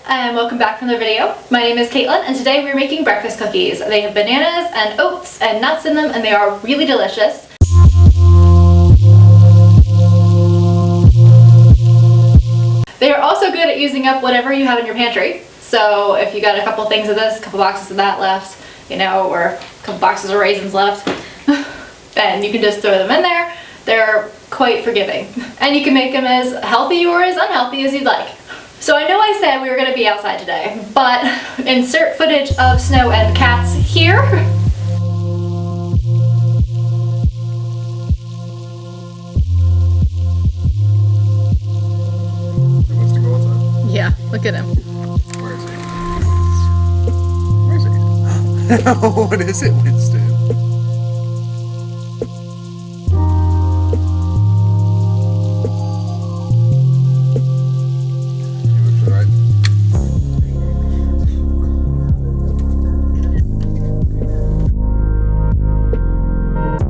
and welcome back from the video. My name is Caitlin and today we're making breakfast cookies. They have bananas and oats and nuts in them and they are really delicious. They are also good at using up whatever you have in your pantry. So if you got a couple things of this, a couple boxes of that left, you know, or a couple boxes of raisins left, then you can just throw them in there. They're quite forgiving. And you can make them as healthy or as unhealthy as you'd like. So I know I said we were going to be outside today, but insert footage of snow and cats here. He wants to go outside? Yeah, look at him. Where is he? Where is he? What is it, Winston?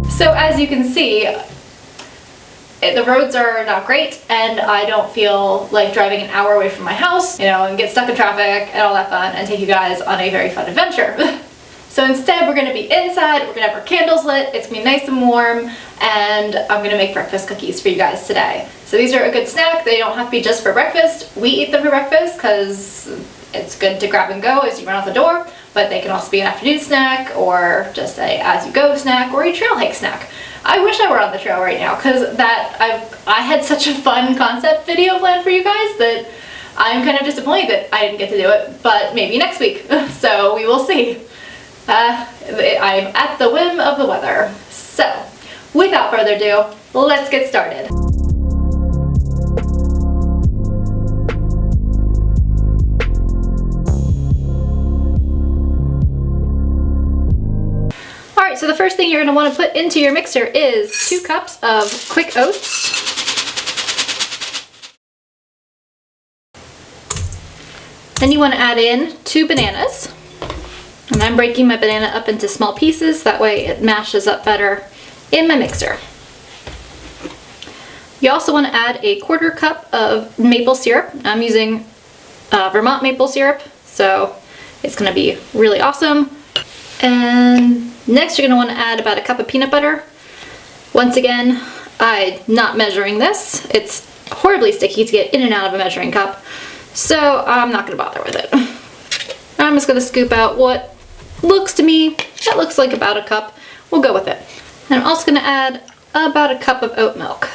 So as you can see, the roads are not great and I don't feel like driving an hour away from my house, you know, and get stuck in traffic and all that fun and take you guys on a very fun adventure. So instead we're going to be inside, we're going to have our candles lit, it's going to be nice and warm, and I'm going to make breakfast cookies for you guys today. So these are a good snack. They don't have to be just for breakfast. We eat them for breakfast because it's good to grab and go as you run out the door, but they can also be an afternoon snack or just a as-you-go snack or a trail hike snack. I wish I were on the trail right now because I had such a fun concept video planned for you guys that I'm kind of disappointed that I didn't get to do it, but maybe next week. So we will see. I'm at the whim of the weather. So without further ado, let's get started. Alright, so the first thing you're going to want to put into your mixer is 2 cups of quick oats. Then you want to add in 2 bananas. And I'm breaking my banana up into small pieces, that way it mashes up better in my mixer. You also want to add a 1/4 cup of maple syrup. I'm using Vermont maple syrup, so it's going to be really awesome. And next you're going to want to add about 1 cup of peanut butter. Once again, I'm not measuring this. It's horribly sticky to get in and out of a measuring cup, so I'm not going to bother with it. I'm just going to scoop out what looks to me, that looks like about 1 cup. We'll go with it. And I'm also going to add about 1 cup of oat milk.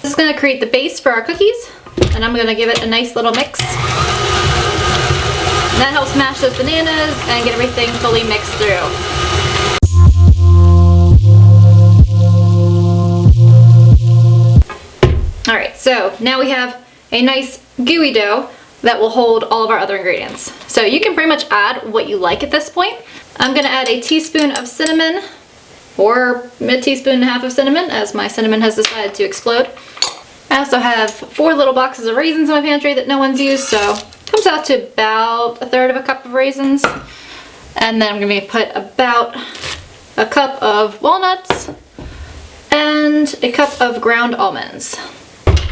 This is going to create the base for our cookies, and I'm going to give it a nice little mix. And that helps mash those bananas and get everything fully mixed through. Alright, so now we have a nice gooey dough that will hold all of our other ingredients. So you can pretty much add what you like at this point. I'm going to add a teaspoon of cinnamon, or a teaspoon and a half of cinnamon, as my cinnamon has decided to explode. I also have 4 little boxes of raisins in my pantry that no one's used, so comes out to about 1/3 cup of raisins. And then I'm going to put about 1 cup of walnuts and 1 cup of ground almonds.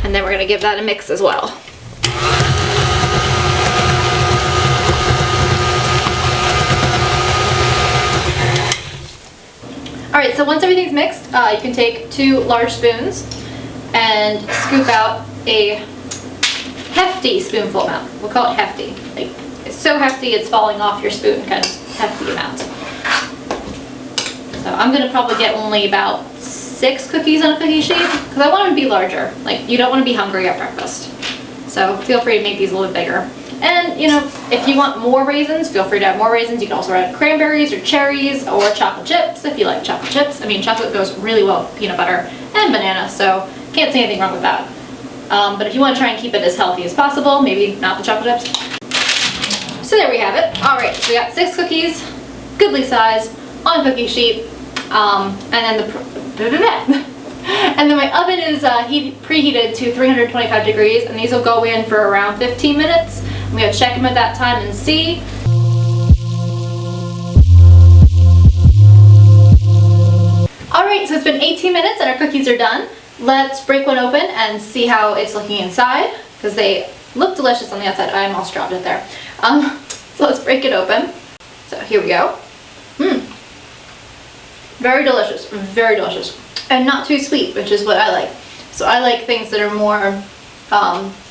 And then we're going to give that a mix as well. Alright, so once everything's mixed, you can take 2 large spoons and scoop out a hefty spoonful amount. We'll call it hefty. Like, it's so hefty it's falling off your spoon, kind of hefty amount. So I'm going to probably get only about 6 cookies on a cookie sheet because I want them to be larger. Like, you don't want to be hungry at breakfast. So feel free to make these a little bit bigger. And, you know, if you want more raisins, feel free to add more raisins. You can also add cranberries or cherries or chocolate chips if you like chocolate chips. I mean, chocolate goes really well with peanut butter and banana, so can't see anything wrong with that. But if you want to try and keep it as healthy as possible, maybe not the chocolate chips. So there we have it. Alright, so we got 6 cookies, goodly size, on a cookie sheet. And then my oven is preheated to 325 degrees, and these will go in for around 15 minutes. I'm going to check them at that time and see. Alright, so it's been 18 minutes and our cookies are done. Let's break one open and see how it's looking inside. because they look delicious on the outside. I almost dropped it there. So let's break it open. So here we go. Very delicious, and not too sweet, which is what I like. So I like things that are more,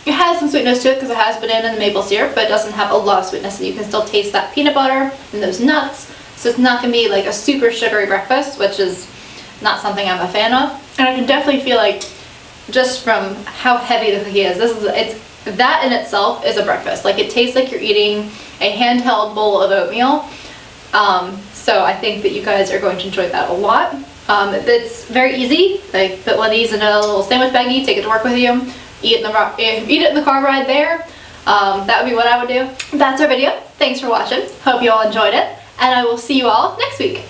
it has some sweetness to it because it has banana and the maple syrup, but it doesn't have a lot of sweetness, and you can still taste that peanut butter and those nuts. So it's not going to be like a super sugary breakfast, which is not something I'm a fan of. And I can definitely feel like, just from how heavy the cookie is, that in itself is a breakfast. Like, it tastes like you're eating a handheld bowl of oatmeal. So I think that you guys are going to enjoy that a lot. It's very easy. Like, put one of these in a little sandwich baggie, take it to work with you, eat it in the car ride there. That would be what I would do. That's our video. Thanks for watching. Hope you all enjoyed it, and I will see you all next week.